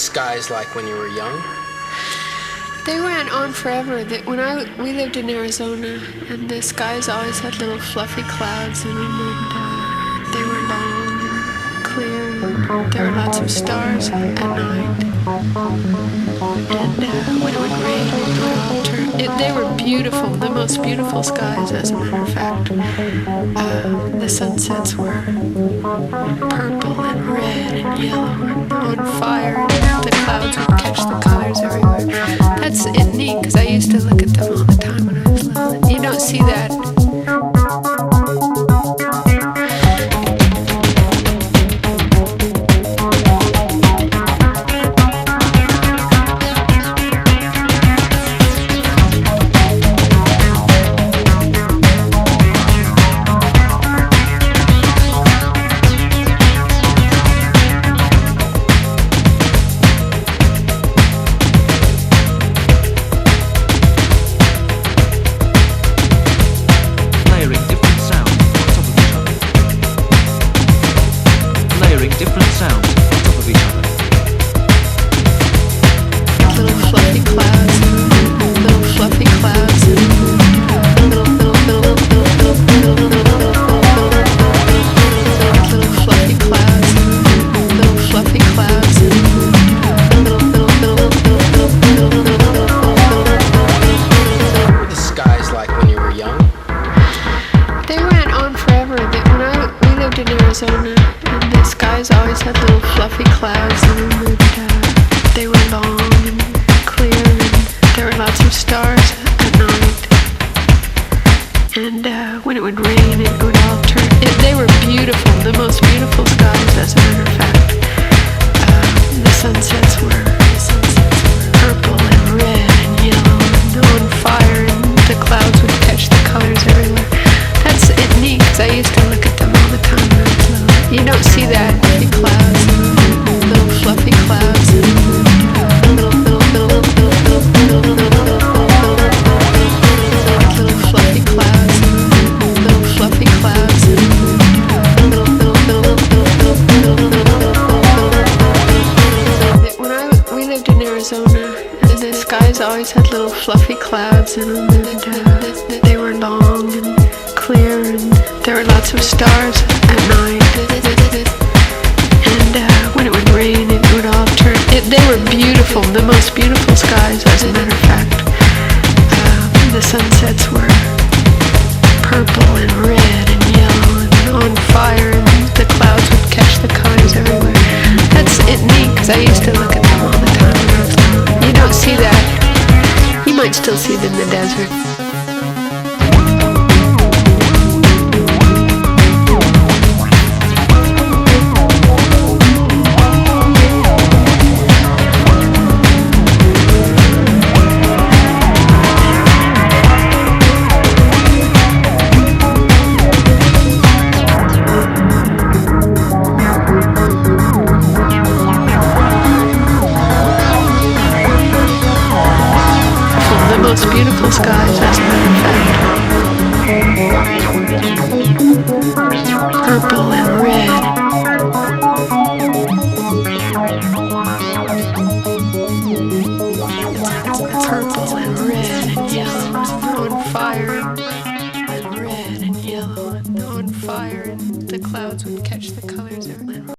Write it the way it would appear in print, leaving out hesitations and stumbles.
skies like when you were young? They went on forever. We lived in Arizona, and the skies always had little fluffy clouds in them, and they were long and clear. And there were lots of stars at night. And when it would rain, it would all turn. They were beautiful, the most beautiful skies, as a matter of fact. The sunsets were purple and red and yellow and on fire, and the clouds would catch the colors everywhere. That's neat, because I used to look at them all the time when I was little. You don't see that. Different sounds on top of each other. Little fluffy clouds, little fluffy clouds, little fluffy clouds, little fluffy clouds, The skies like when you were young? They went on forever. We lived in Arizona, and the skies always had little fluffy clouds in them, and they were long and clear, and there were lots of stars at night. And when it would rain, it would all turn. They were beautiful, the most beautiful skies, as a matter of fact. The sunsets were purple and red and yellow and on fire, and the clouds would catch the colors everywhere. That's neat, because I used to look at them all the time when I was little. You don't see that, the clouds, little fluffy clouds, little fluffy clouds, little fluffy clouds, we lived in Arizona, and the skies always had little fluffy clouds in them, and they were long and clear, and there were lots of stars at night. And when it would rain, it would all turn. They were beautiful, the most beautiful skies, as a matter of fact. The sunsets were purple and red and yellow and on fire, and the clouds would catch the colors everywhere. That's neat, because I used to look at them all the time when I was little. You don't see that. You might still see them in the desert. Beautiful skies, as